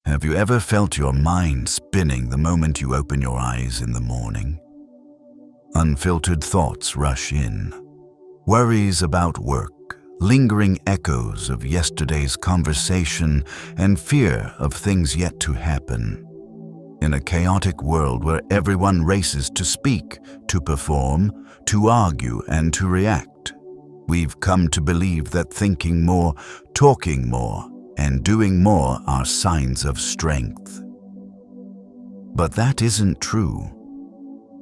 Have you ever felt your mind spinning the moment you open your eyes in the morning? Unfiltered thoughts rush in. Worries about work, lingering echoes of yesterday's conversation, and fear of things yet to happen. In a chaotic world where everyone races to speak, to perform, to argue, and to react, we've come to believe that thinking more, talking more, and doing more are signs of strength. But that isn't true.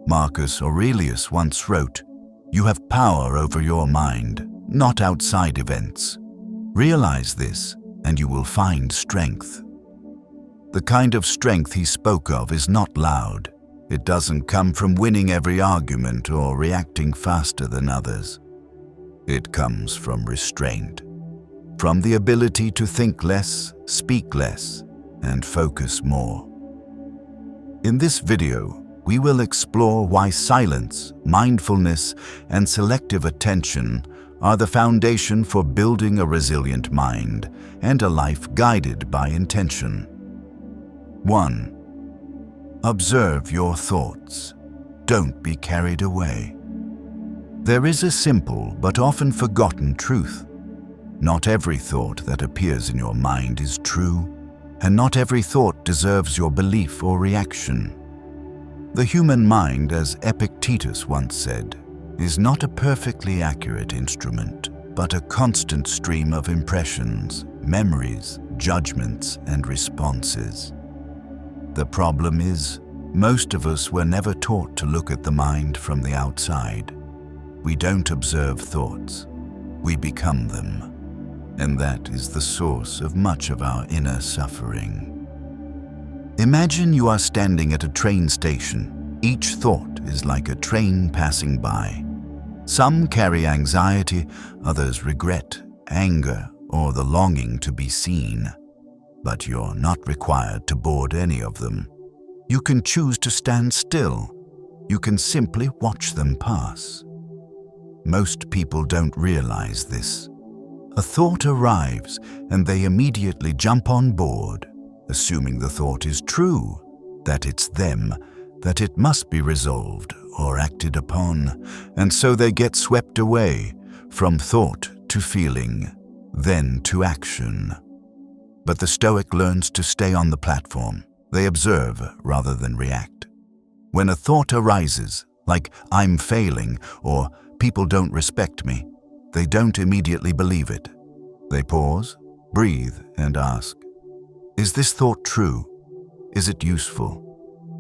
Marcus Aurelius once wrote, "You have power over your mind, not outside events. Realize this, and you will find strength." The kind of strength he spoke of is not loud. It doesn't come from winning every argument or reacting faster than others. It comes from restraint. From the ability to think less, speak less, and focus more. In this video, we will explore why silence, mindfulness, and selective attention are the foundation for building a resilient mind and a life guided by intention. 1. Observe your thoughts. Don't be carried away. There is a simple but often forgotten truth. Not every thought that appears in your mind is true, and not every thought deserves your belief or reaction. The human mind, as Epictetus once said, is not a perfectly accurate instrument, but a constant stream of impressions, memories, judgments, and responses. The problem is, most of us were never taught to look at the mind from the outside. We don't observe thoughts, we become them. And that is the source of much of our inner suffering. Imagine you are standing at a train station. Each thought is like a train passing by. Some carry anxiety, others regret, anger, or the longing to be seen. But you're not required to board any of them. You can choose to stand still. You can simply watch them pass. Most people don't realize this. A thought arrives and they immediately jump on board, assuming the thought is true, that it's them, that it must be resolved or acted upon, and so they get swept away from thought to feeling, then to action. But the Stoic learns to stay on the platform. They observe rather than react. When a thought arises, like "I'm failing" or "people don't respect me," they don't immediately believe it. They pause, breathe, and ask, "Is this thought true? Is it useful?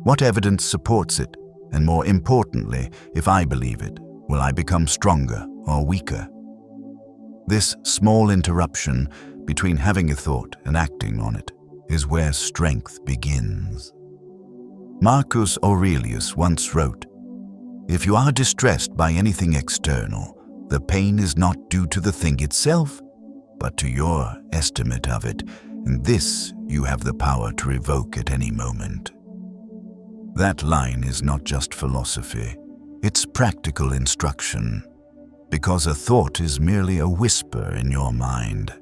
What evidence supports it? And more importantly, if I believe it, will I become stronger or weaker?" This small interruption between having a thought and acting on it is where strength begins. Marcus Aurelius once wrote, "If you are distressed by anything external, the pain is not due to the thing itself, but to your estimate of it, and this you have the power to revoke at any moment." That line is not just philosophy, it's practical instruction. Because a thought is merely a whisper in your mind.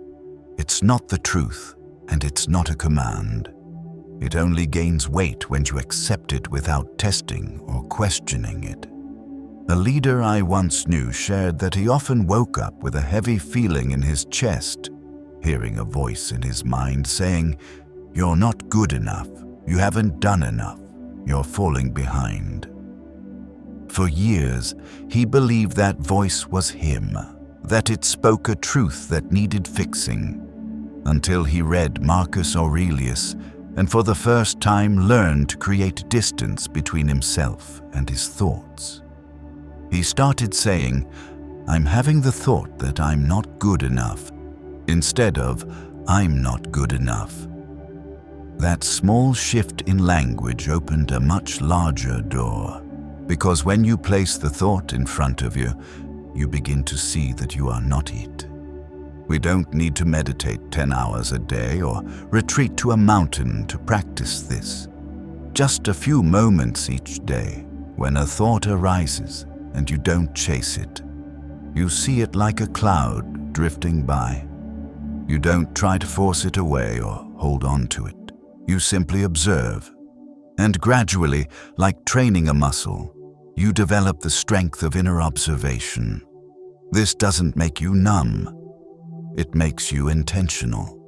It's not the truth, and it's not a command. It only gains weight when you accept it without testing or questioning it. A leader I once knew shared that he often woke up with a heavy feeling in his chest, hearing a voice in his mind saying, "You're not good enough, you haven't done enough, you're falling behind." For years, he believed that voice was him, that it spoke a truth that needed fixing, until he read Marcus Aurelius and for the first time learned to create distance between himself and his thoughts. He started saying, "I'm having the thought that I'm not good enough," instead of "I'm not good enough." That small shift in language opened a much larger door, because when you place the thought in front of you, you begin to see that you are not it. We don't need to meditate 10 hours a day or retreat to a mountain to practice this. Just a few moments each day, when a thought arises and you don't chase it. You see it like a cloud drifting by. You don't try to force it away or hold on to it. You simply observe. And gradually, like training a muscle, you develop the strength of inner observation. This doesn't make you numb. It makes you intentional.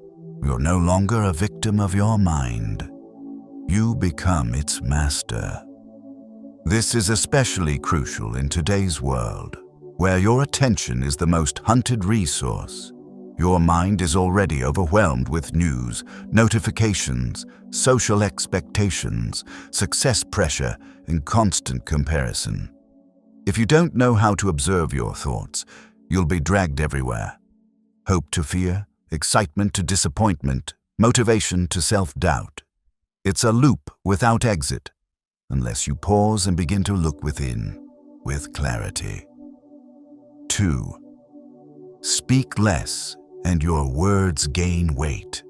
You're no longer a victim of your mind. You become its master. This is especially crucial in today's world, where your attention is the most hunted resource. Your mind is already overwhelmed with news, notifications, social expectations, success pressure, and constant comparison. If you don't know how to observe your thoughts, you'll be dragged everywhere. Hope to fear, excitement to disappointment, motivation to self-doubt. It's a loop without exit, unless you pause and begin to look within with clarity. 2. Speak less, and your words gain weight.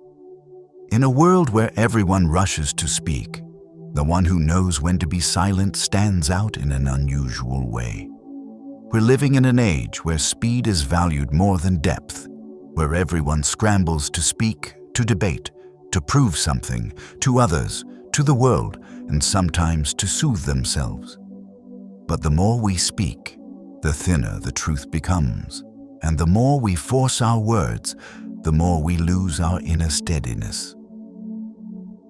In a world where everyone rushes to speak, the one who knows when to be silent stands out in an unusual way. We're living in an age where speed is valued more than depth, where everyone scrambles to speak, to debate, to prove something, to others, to the world, and sometimes to soothe themselves. But the more we speak, the thinner the truth becomes, and the more we force our words, the more we lose our inner steadiness.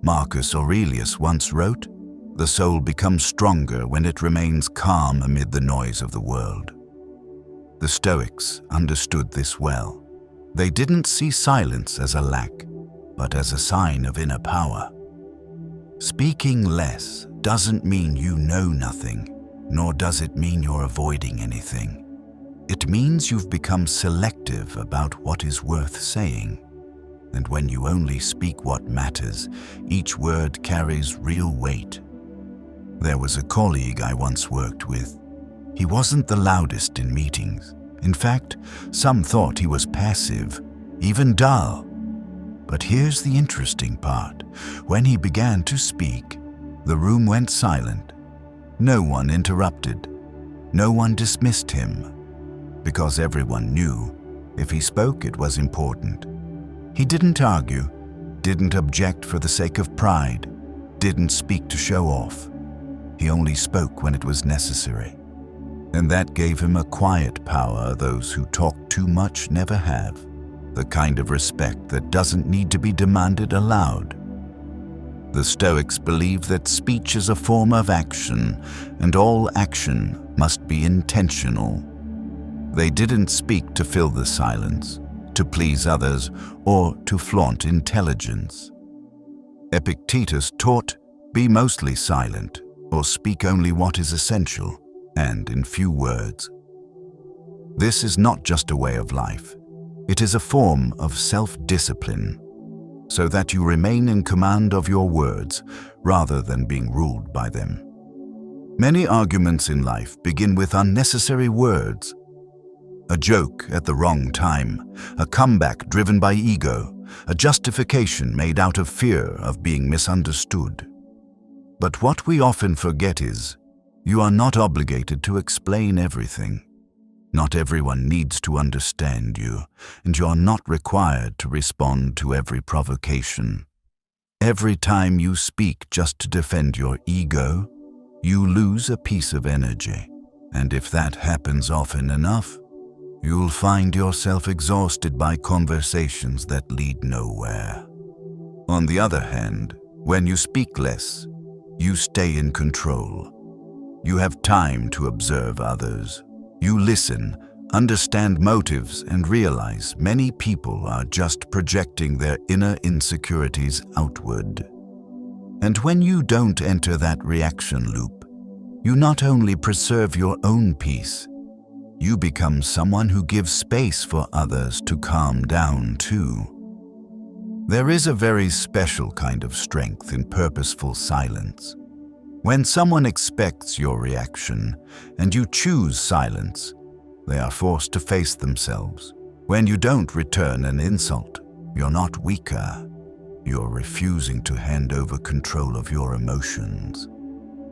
Marcus Aurelius once wrote, "The soul becomes stronger when it remains calm amid the noise of the world." The Stoics understood this well. They didn't see silence as a lack, but as a sign of inner power. Speaking less doesn't mean you know nothing, nor does it mean you're avoiding anything. It means you've become selective about what is worth saying. And when you only speak what matters, each word carries real weight. There was a colleague I once worked with. He wasn't the loudest in meetings. In fact, some thought he was passive, even dull. But here's the interesting part. When he began to speak, the room went silent. No one interrupted. No one dismissed him. Because everyone knew, if he spoke, it was important. He didn't argue, didn't object for the sake of pride, didn't speak to show off. He only spoke when it was necessary. And that gave him a quiet power those who talk too much never have, the kind of respect that doesn't need to be demanded aloud. The Stoics believed that speech is a form of action, and all action must be intentional. They didn't speak to fill the silence, to please others, or to flaunt intelligence. Epictetus taught, be mostly silent, or speak only what is essential, and in few words. This is not just a way of life. It is a form of self-discipline, so that you remain in command of your words, rather than being ruled by them. Many arguments in life begin with unnecessary words. A joke at the wrong time, a comeback driven by ego, a justification made out of fear of being misunderstood. But what we often forget is, you are not obligated to explain everything. Not everyone needs to understand you, and you are not required to respond to every provocation. Every time you speak just to defend your ego, you lose a piece of energy. And if that happens often enough, you'll find yourself exhausted by conversations that lead nowhere. On the other hand, when you speak less, you stay in control. You have time to observe others. You listen, understand motives, and realize many people are just projecting their inner insecurities outward. And when you don't enter that reaction loop, you not only preserve your own peace, you become someone who gives space for others to calm down too. There is a very special kind of strength in purposeful silence. When someone expects your reaction and you choose silence, they are forced to face themselves. When you don't return an insult, you're not weaker. You're refusing to hand over control of your emotions.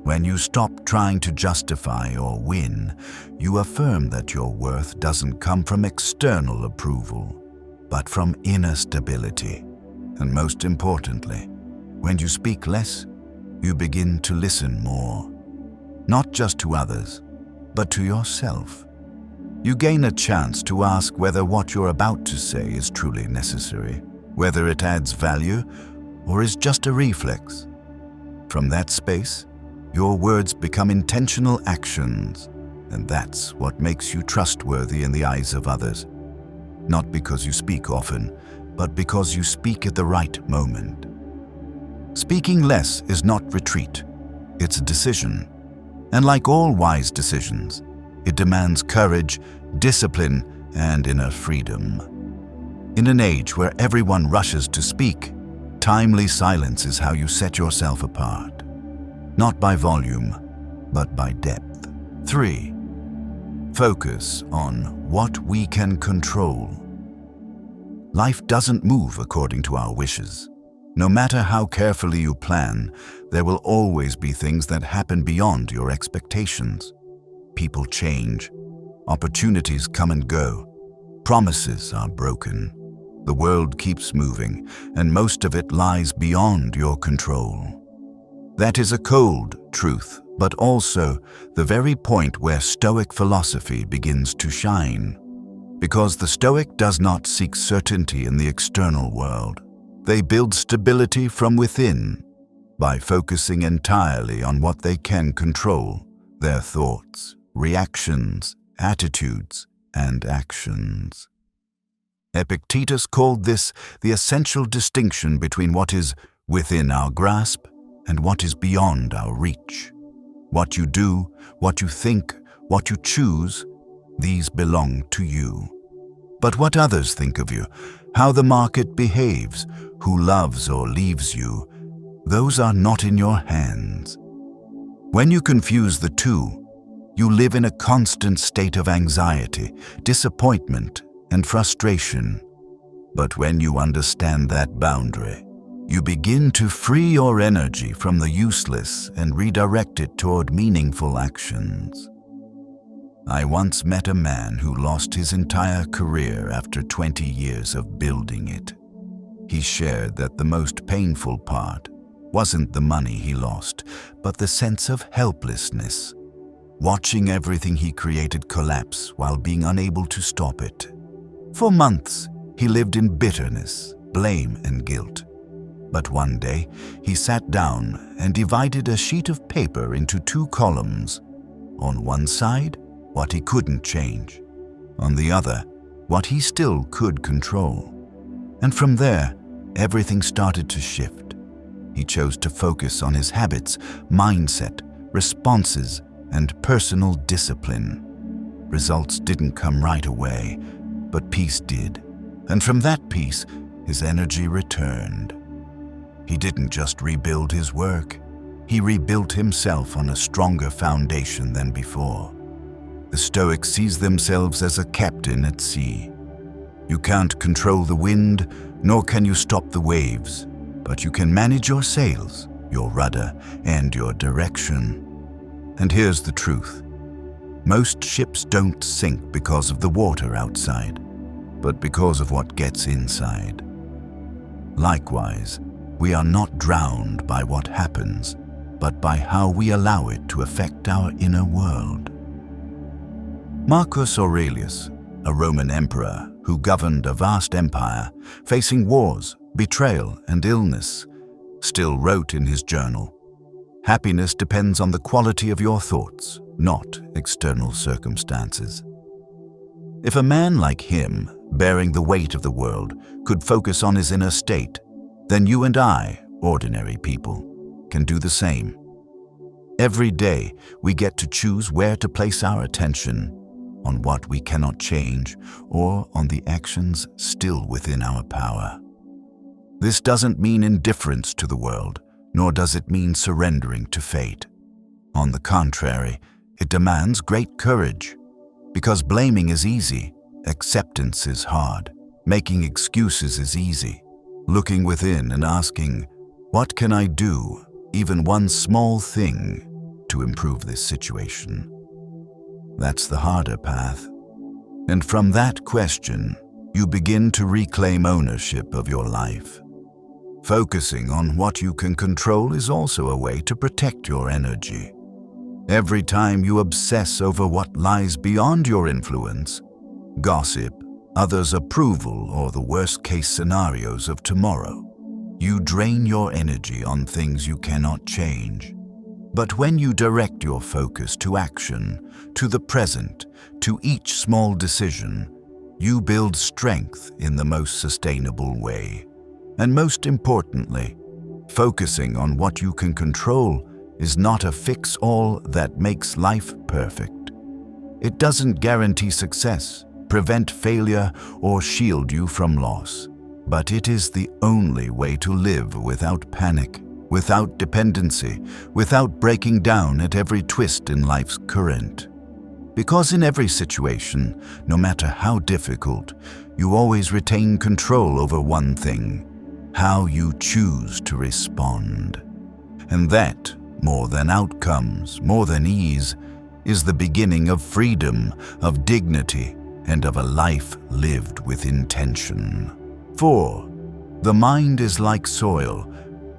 When you stop trying to justify or win, you affirm that your worth doesn't come from external approval, but from inner stability. And most importantly, When you speak less, you begin to listen more, not just to others, but to yourself. You gain a chance to ask whether what you're about to say is truly necessary, whether it adds value or is just a reflex. From that space, your words become intentional actions, and that's what makes you trustworthy in the eyes of others. Not because you speak often, but because you speak at the right moment. Speaking less is not retreat, it's a decision. And like all wise decisions, it demands courage, discipline, and inner freedom. In an age where everyone rushes to speak, timely silence is how you set yourself apart. Not by volume, but by depth. 3. Focus on what we can control. Life doesn't move according to our wishes. No matter how carefully you plan, there will always be things that happen beyond your expectations. People change, opportunities come and go, promises are broken. The world keeps moving, and most of it lies beyond your control. That is a cold truth, but also the very point where Stoic philosophy begins to shine. Because the Stoic does not seek certainty in the external world. They build stability from within by focusing entirely on what they can control, their thoughts, reactions, attitudes, and actions. Epictetus called this the essential distinction between what is within our grasp and what is beyond our reach. What you do, what you think, what you choose, these belong to you. But what others think of you, how the market behaves, who loves or leaves you, those are not in your hands. When you confuse the two, you live in a constant state of anxiety, disappointment, and frustration. But when you understand that boundary, you begin to free your energy from the useless and redirect it toward meaningful actions. I once met a man who lost his entire career after 20 years of building it. He shared that the most painful part wasn't the money he lost, but the sense of helplessness, watching everything he created collapse while being unable to stop it. For months, he lived in bitterness, blame, and guilt. But one day, he sat down and divided a sheet of paper into 2 columns. On one side, what he couldn't change. On the other, what he still could control. And from there, everything started to shift. He chose to focus on his habits, mindset, responses, and personal discipline. Results didn't come right away, but peace did. And from that peace, his energy returned. He didn't just rebuild his work, he rebuilt himself on a stronger foundation than before. The Stoics sees themselves as a captain at sea. You can't control the wind, nor can you stop the waves, but you can manage your sails, your rudder, and your direction. And here's the truth. Most ships don't sink because of the water outside, but because of what gets inside. Likewise, we are not drowned by what happens, but by how we allow it to affect our inner world. Marcus Aurelius, a Roman emperor who governed a vast empire, facing wars, betrayal, and illness, still wrote in his journal, "Happiness depends on the quality of your thoughts, not external circumstances." If a man like him, bearing the weight of the world, could focus on his inner state, then you and I, ordinary people, can do the same. Every day, we get to choose where to place our attention, on what we cannot change, or on the actions still within our power. This doesn't mean indifference to the world, nor does it mean surrendering to fate. On the contrary, it demands great courage, because blaming is easy, acceptance is hard, making excuses is easy. Looking within and asking, what can I do, even one small thing, to improve this situation? That's the harder path. And from that question, you begin to reclaim ownership of your life. Focusing on what you can control is also a way to protect your energy. Every time you obsess over what lies beyond your influence, gossip, others' approval, or the worst-case scenarios of tomorrow, you drain your energy on things you cannot change. But when you direct your focus to action, to the present, to each small decision, you build strength in the most sustainable way. And most importantly, focusing on what you can control is not a fix-all that makes life perfect. It doesn't guarantee success, prevent failure, or shield you from loss. But it is the only way to live without panic, without dependency, without breaking down at every twist in life's current. Because in every situation, no matter how difficult, you always retain control over one thing: how you choose to respond. And that, more than outcomes, more than ease, is the beginning of freedom, of dignity, and of a life lived with intention. 4. The mind is like soil.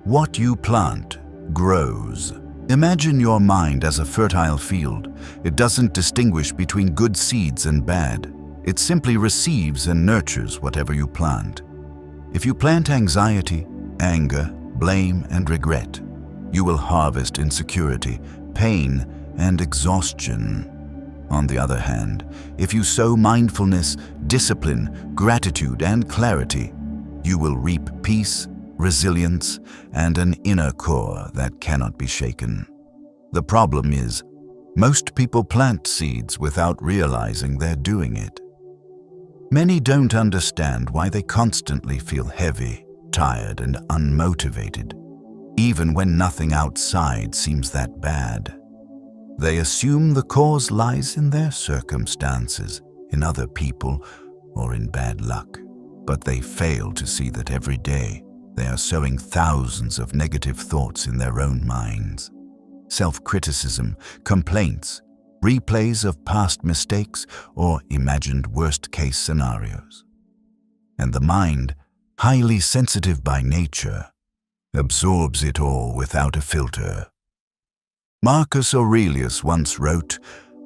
What you plant grows. Imagine your mind as a fertile field. It doesn't distinguish between good seeds and bad. It simply receives and nurtures whatever you plant. If you plant anxiety, anger, blame, and regret, you will harvest insecurity, pain, and exhaustion. On the other hand, if you sow mindfulness, discipline, gratitude, and clarity, you will reap peace, resilience, and an inner core that cannot be shaken. The problem is, most people plant seeds without realizing they're doing it. Many don't understand why they constantly feel heavy, tired, and unmotivated, even when nothing outside seems that bad. They assume the cause lies in their circumstances, in other people, or in bad luck. But they fail to see that every day they are sowing thousands of negative thoughts in their own minds. Self-criticism, complaints, replays of past mistakes, or imagined worst-case scenarios. And the mind, highly sensitive by nature, absorbs it all without a filter. Marcus Aurelius once wrote,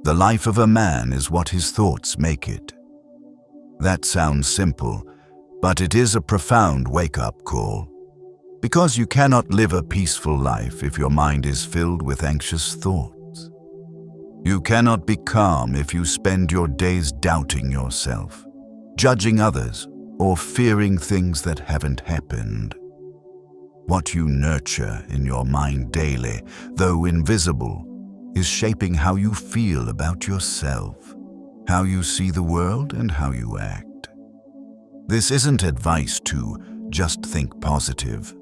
"The life of a man is what his thoughts make it." That sounds simple, but it is a profound wake-up call. Because you cannot live a peaceful life if your mind is filled with anxious thoughts. You cannot be calm if you spend your days doubting yourself, judging others, or fearing things that haven't happened. What you nurture in your mind daily, though invisible, is shaping how you feel about yourself, how you see the world, and how you act. This isn't advice to just think positive.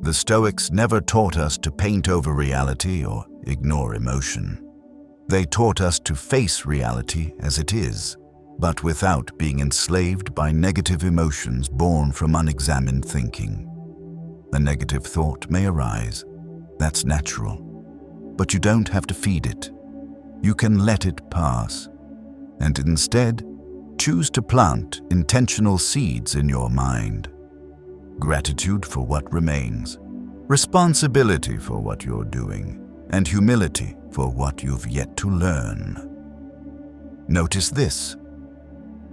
The Stoics never taught us to paint over reality or ignore emotion. They taught us to face reality as it is, but without being enslaved by negative emotions born from unexamined thinking. A negative thought may arise. That's natural. But you don't have to feed it. You can let it pass, and instead choose to plant intentional seeds in your mind. Gratitude for what remains, responsibility for what you're doing, and humility for what you've yet to learn. Notice this: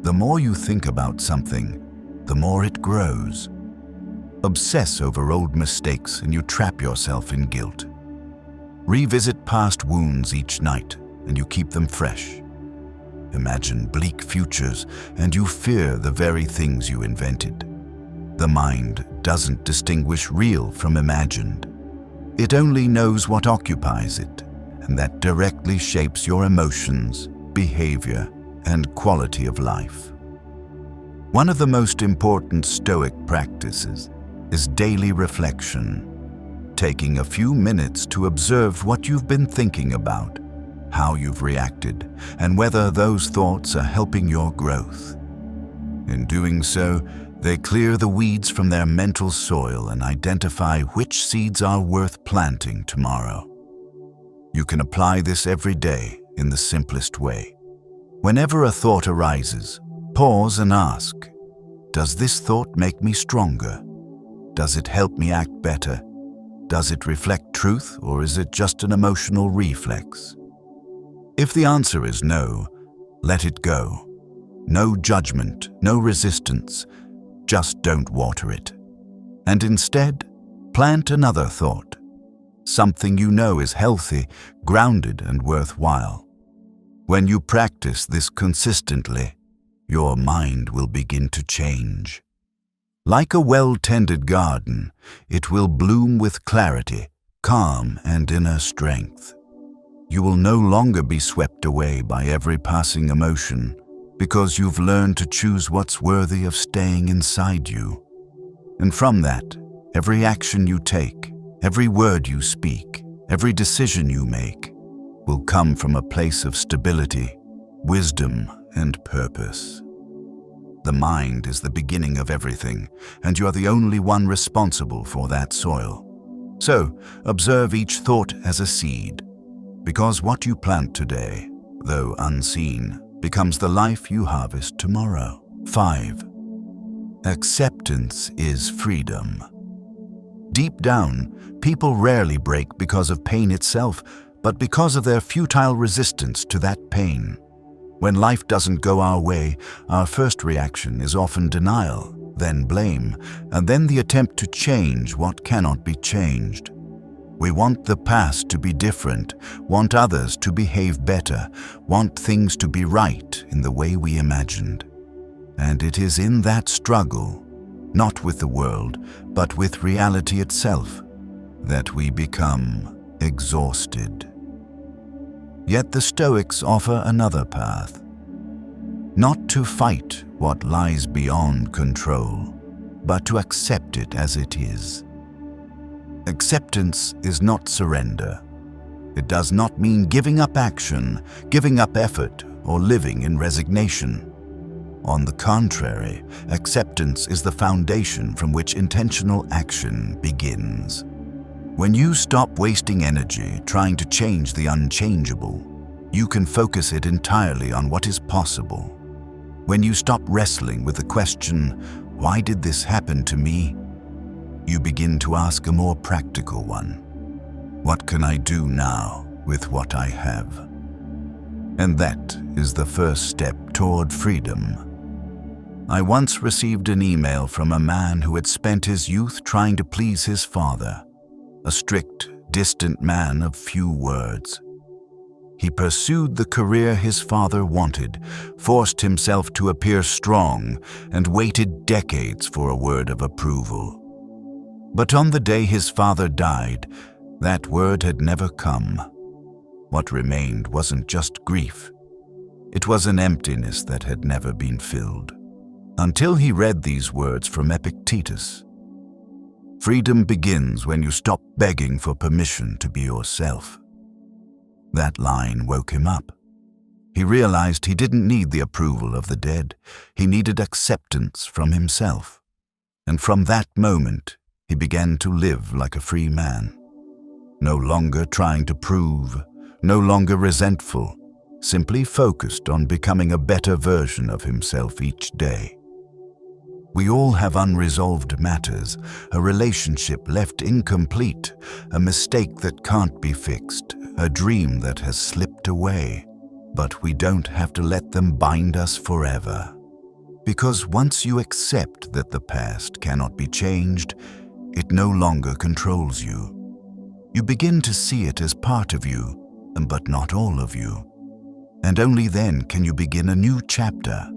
the more you think about something, the more it grows. Obsess over old mistakes and you trap yourself in guilt. Revisit past wounds each night and you keep them fresh. Imagine bleak futures and you fear the very things you invented. The mind doesn't distinguish real from imagined. It only knows what occupies it, and that directly shapes your emotions, behavior, and quality of life. One of the most important Stoic practices is daily reflection, taking a few minutes to observe what you've been thinking about, how you've reacted, and whether those thoughts are helping your growth. In doing so, they clear the weeds from their mental soil and identify which seeds are worth planting tomorrow. You can apply this every day in the simplest way. Whenever a thought arises, pause and ask, "Does this thought make me stronger?" Does it help me act better? Does it reflect truth, or is it just an emotional reflex? If the answer is no, let it go. No judgment, no resistance, just don't water it. And instead, plant another thought, something you know is healthy, grounded, and worthwhile. When you practice this consistently, your mind will begin to change. Like a well-tended garden, it will bloom with clarity, calm, and inner strength. You will no longer be swept away by every passing emotion, because you've learned to choose what's worthy of staying inside you. And from that, every action you take, every word you speak, every decision you make, will come from a place of stability, wisdom, and purpose. The mind is the beginning of everything, and you are the only one responsible for that soil. So, observe each thought as a seed, because what you plant today, though unseen, becomes the life you harvest tomorrow. 5. Acceptance is freedom. Deep down, people rarely break because of pain itself, but because of their futile resistance to that pain. When life doesn't go our way, our first reaction is often denial, then blame, and then the attempt to change what cannot be changed. We want the past to be different, want others to behave better, want things to be right in the way we imagined. And it is in that struggle, not with the world, but with reality itself, that we become exhausted. Yet the Stoics offer another path. Not to fight what lies beyond control, but to accept it as it is. Acceptance is not surrender. It does not mean giving up action, giving up effort, or living in resignation. On the contrary, acceptance is the foundation from which intentional action begins. When you stop wasting energy trying to change the unchangeable, you can focus it entirely on what is possible. When you stop wrestling with the question, "Why did this happen to me?" you begin to ask a more practical one. What can I do now with what I have? And that is the first step toward freedom. I once received an email from a man who had spent his youth trying to please his father, a strict, distant man of few words. He pursued the career his father wanted, forced himself to appear strong, and waited decades for a word of approval. But on the day his father died, that word had never come. What remained wasn't just grief. It was an emptiness that had never been filled. Until he read these words from Epictetus. Freedom begins when you stop begging for permission to be yourself. That line woke him up. He realized he didn't need the approval of the dead. He needed acceptance from himself. And from that moment, he began to live like a free man. No longer trying to prove, no longer resentful, simply focused on becoming a better version of himself each day. We all have unresolved matters, a relationship left incomplete, a mistake that can't be fixed, a dream that has slipped away. But we don't have to let them bind us forever. Because once you accept that the past cannot be changed, it no longer controls you. You begin to see it as part of you, but not all of you. And only then can you begin a new chapter,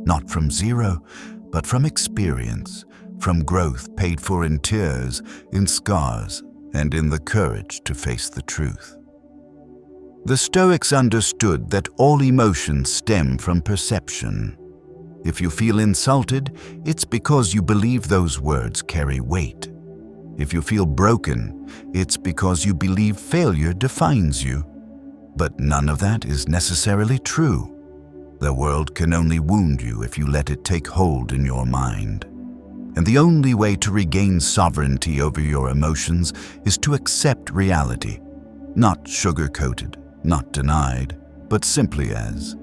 not from zero, but from experience, from growth paid for in tears, in scars, and in the courage to face the truth. The Stoics understood that all emotions stem from perception. If you feel insulted, it's because you believe those words carry weight. If you feel broken, it's because you believe failure defines you. But none of that is necessarily true. The world can only wound you if you let it take hold in your mind. And the only way to regain sovereignty over your emotions is to accept reality, not sugar-coated, not denied, but simply as,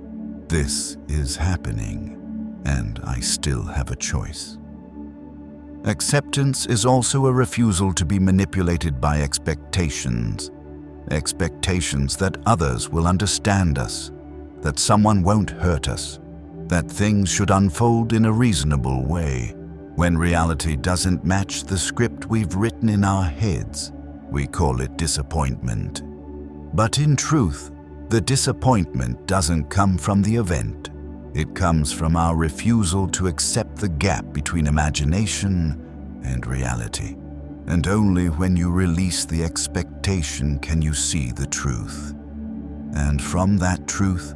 this is happening, and I still have a choice. Acceptance is also a refusal to be manipulated by expectations. Expectations that others will understand us, that someone won't hurt us, that things should unfold in a reasonable way. When reality doesn't match the script we've written in our heads, we call it disappointment. But in truth, the disappointment doesn't come from the event. It comes from our refusal to accept the gap between imagination and reality. And only when you release the expectation can you see the truth. And from that truth,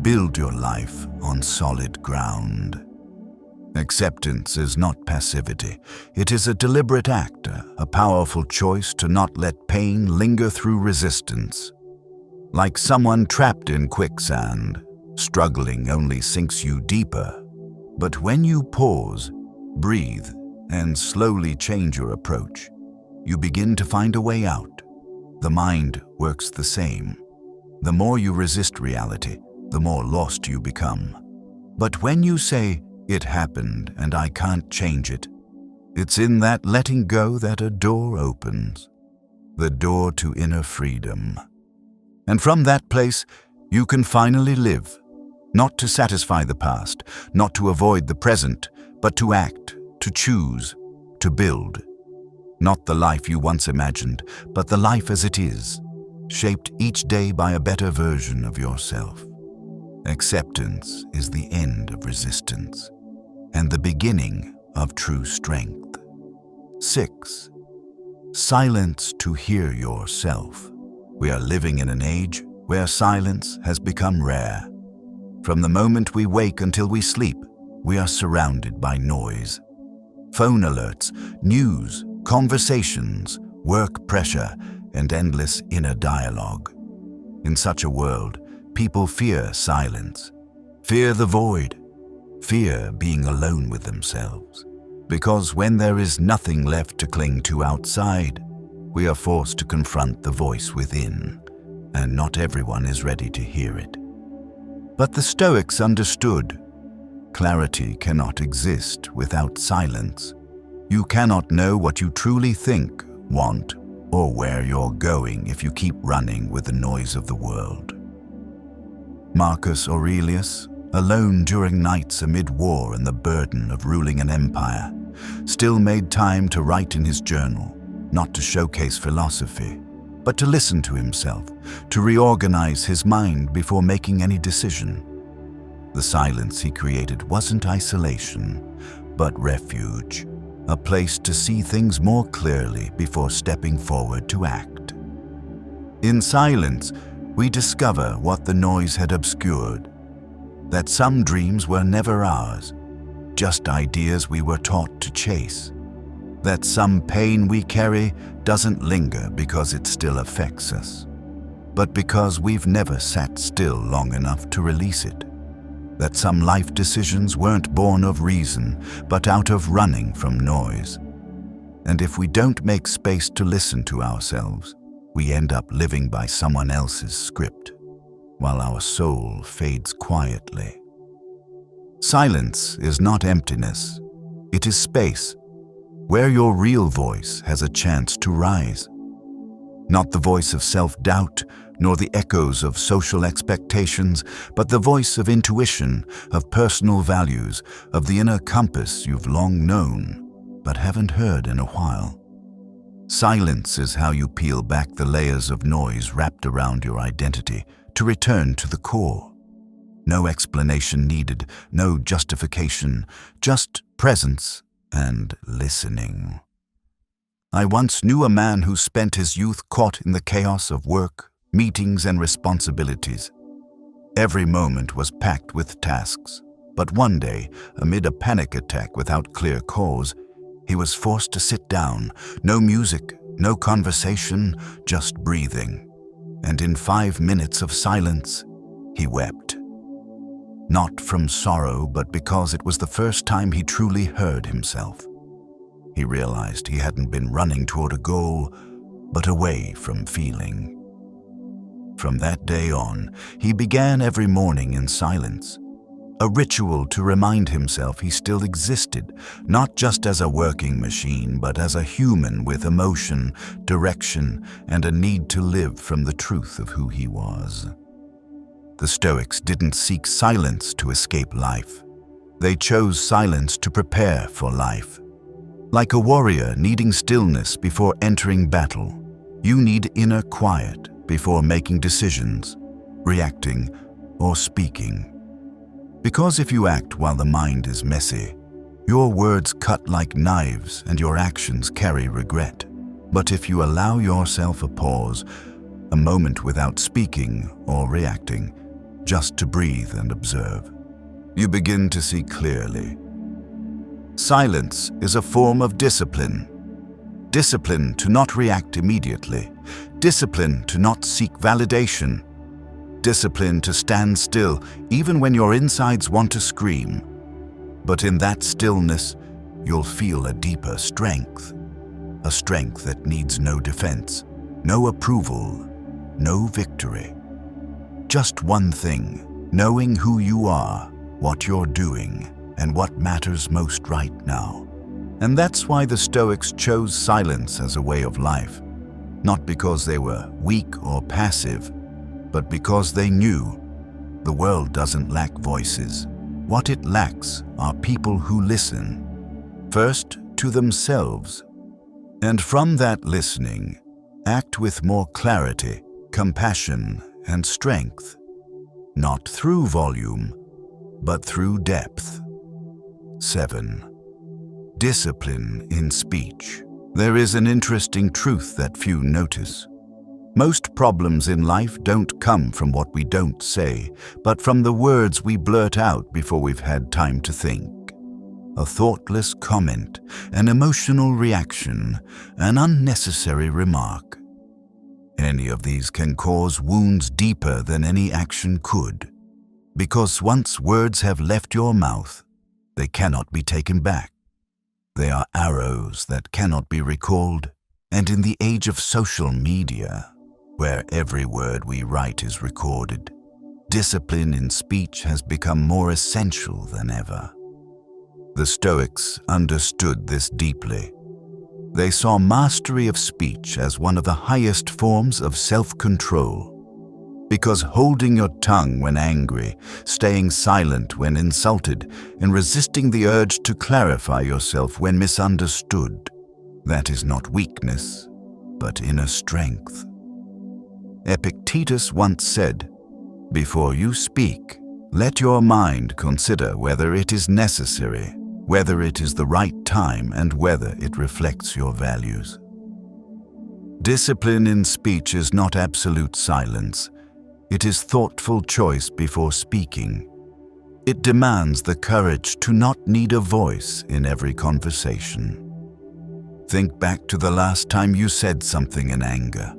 build your life on solid ground. Acceptance is not passivity. It is a deliberate act, a powerful choice to not let pain linger through resistance. Like someone trapped in quicksand, struggling only sinks you deeper. But when you pause, breathe, and slowly change your approach, you begin to find a way out. The mind works the same. The more you resist reality, the more lost you become. But when you say, "It happened and I can't change it," it's in that letting go that a door opens. The door to inner freedom. And from that place, you can finally live. Not to satisfy the past, not to avoid the present, but to act, to choose, to build. Not the life you once imagined, but the life as it is, shaped each day by a better version of yourself. Acceptance is the end of resistance and the beginning of true strength. 6. Silence to hear yourself. We are living in an age where silence has become rare. From the moment we wake until we sleep, we are surrounded by noise. Phone alerts, news, conversations, work pressure, and endless inner dialogue. In such a world, people fear silence, fear the void, fear being alone with themselves. Because when there is nothing left to cling to outside, we are forced to confront the voice within, and not everyone is ready to hear it. But the Stoics understood. Clarity cannot exist without silence. You cannot know what you truly think, want, or where you're going if you keep running with the noise of the world. Marcus Aurelius, alone during nights amid war and the burden of ruling an empire, still made time to write in his journal, not to showcase philosophy, but to listen to himself, to reorganize his mind before making any decision. The silence he created wasn't isolation, but refuge, a place to see things more clearly before stepping forward to act. In silence, we discover what the noise had obscured, that some dreams were never ours, just ideas we were taught to chase, that some pain we carry doesn't linger because it still affects us, but because we've never sat still long enough to release it, that some life decisions weren't born of reason, but out of running from noise. And if we don't make space to listen to ourselves, we end up living by someone else's script, while our soul fades quietly. Silence is not emptiness, it is space, where your real voice has a chance to rise. Not the voice of self-doubt, nor the echoes of social expectations, but the voice of intuition, of personal values, of the inner compass you've long known, but haven't heard in a while. Silence is how you peel back the layers of noise wrapped around your identity to return to the core. No explanation needed, no justification, just presence and listening. I once knew a man who spent his youth caught in the chaos of work, meetings, and responsibilities. Every moment was packed with tasks, but one day, amid a panic attack without clear cause, he was forced to sit down. No music, no conversation, just breathing. And in 5 minutes of silence, he wept. Not from sorrow, but because it was the first time he truly heard himself. He realized he hadn't been running toward a goal, but away from feeling. From that day on, he began every morning in silence. a ritual to remind himself he still existed, not just as a working machine, but as a human with emotion, direction, and a need to live from the truth of who he was. The Stoics didn't seek silence to escape life. They chose silence to prepare for life. Like a warrior needing stillness before entering battle, you need inner quiet before making decisions, reacting, or speaking. Because if you act while the mind is messy, your words cut like knives and your actions carry regret. But if you allow yourself a pause, a moment without speaking or reacting, just to breathe and observe, you begin to see clearly. Silence is a form of discipline. Discipline to not react immediately. Discipline to not seek validation. Discipline to stand still even when your insides want to scream. But in that stillness, you'll feel a deeper strength. A strength that needs no defense, no approval, no victory. Just one thing, knowing who you are, what you're doing, and what matters most right now. And that's why the Stoics chose silence as a way of life. Not because they were weak or passive, but because they knew the world doesn't lack voices. What it lacks are people who listen, first to themselves, and from that listening, act with more clarity, compassion, and strength, not through volume, but through depth. 7. Discipline in speech. There is an interesting truth that few notice. Most problems in life don't come from what we don't say, but from the words we blurt out before we've had time to think. A thoughtless comment, an emotional reaction, an unnecessary remark. Any of these can cause wounds deeper than any action could, because once words have left your mouth, they cannot be taken back. They are arrows that cannot be recalled, and in the age of social media, where every word we write is recorded, discipline in speech has become more essential than ever. The Stoics understood this deeply. They saw mastery of speech as one of the highest forms of self-control. Because holding your tongue when angry, staying silent when insulted, and resisting the urge to clarify yourself when misunderstood, that is not weakness, but inner strength. Epictetus once said, "Before you speak, let your mind consider whether it is necessary, whether it is the right time, and whether it reflects your values." Discipline in speech is not absolute silence. It is thoughtful choice before speaking. It demands the courage to not need a voice in every conversation. Think back to the last time you said something in anger.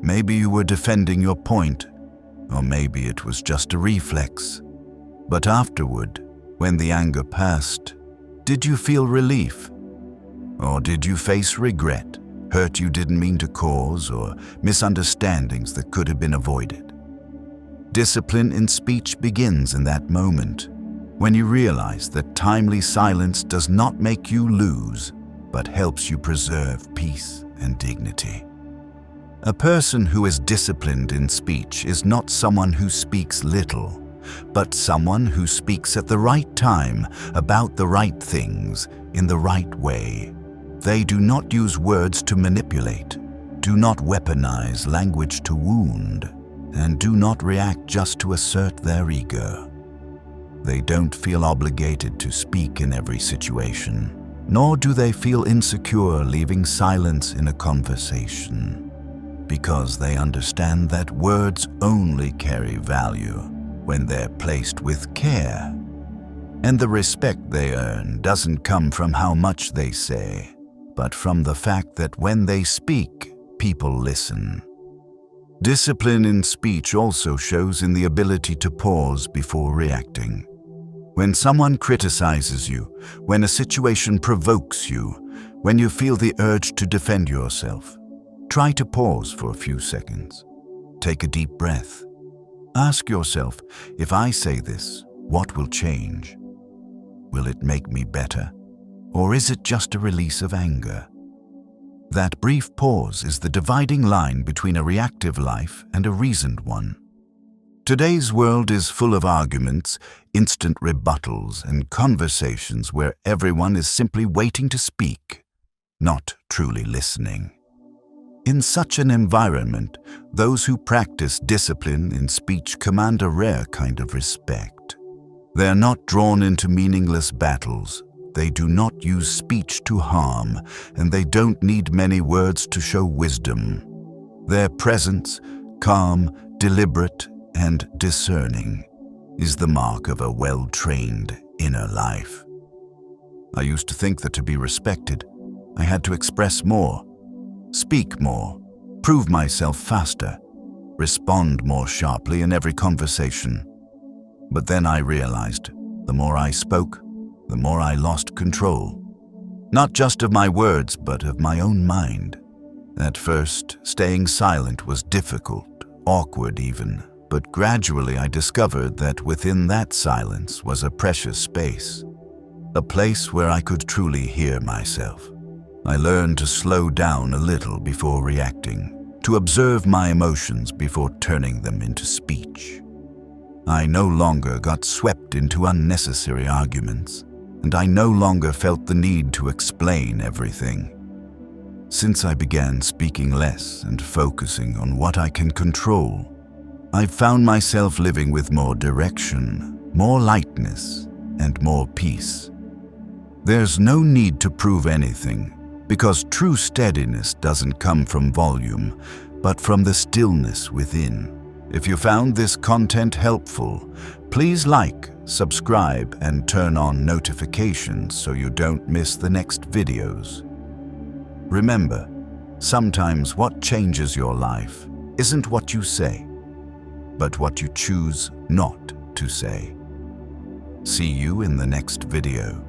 Maybe you were defending your point, or maybe it was just a reflex. But afterward, when the anger passed, did you feel relief? Or did you face regret, hurt you didn't mean to cause, or misunderstandings that could have been avoided? Discipline in speech begins in that moment, when you realize that timely silence does not make you lose, but helps you preserve peace and dignity. A person who is disciplined in speech is not someone who speaks little, but someone who speaks at the right time about the right things in the right way. They do not use words to manipulate, do not weaponize language to wound, and do not react just to assert their ego. They don't feel obligated to speak in every situation, nor do they feel insecure leaving silence in a conversation, because they understand that words only carry value when they're placed with care. And the respect they earn doesn't come from how much they say, but from the fact that when they speak, people listen. Discipline in speech also shows in the ability to pause before reacting. When someone criticizes you, when a situation provokes you, when you feel the urge to defend yourself, try to pause for a few seconds. Take a deep breath. Ask yourself, if I say this, What will change? Will it make me better? Or is it just a release of anger? That brief pause is the dividing line between a reactive life and a reasoned one. Today's world is full of arguments, instant rebuttals, and conversations where everyone is simply waiting to speak, not truly listening. In such an environment, those who practice discipline in speech command a rare kind of respect. They are not drawn into meaningless battles. They do not use speech to harm, and they don't need many words to show wisdom. Their presence, calm, deliberate, and discerning, is the mark of a well-trained inner life. I used to think that to be respected, I had to express more, speak more, prove myself faster, respond more sharply in every conversation. But then I realized, the more I spoke, the more I lost control. Not just of my words, but of my own mind. At first, staying silent was difficult, awkward even, but gradually I discovered that within that silence was a precious space, a place where I could truly hear myself. I learned to slow down a little before reacting, to observe my emotions before turning them into speech. I no longer got swept into unnecessary arguments, and I no longer felt the need to explain everything. Since I began speaking less and focusing on what I can control, I've found myself living with more direction, more lightness, and more peace. There's no need to prove anything, because true steadiness doesn't come from volume, but from the stillness within. If you found this content helpful, please like, subscribe, and turn on notifications so you don't miss the next videos. Remember, sometimes what changes your life isn't what you say, but what you choose not to say. See you in the next video.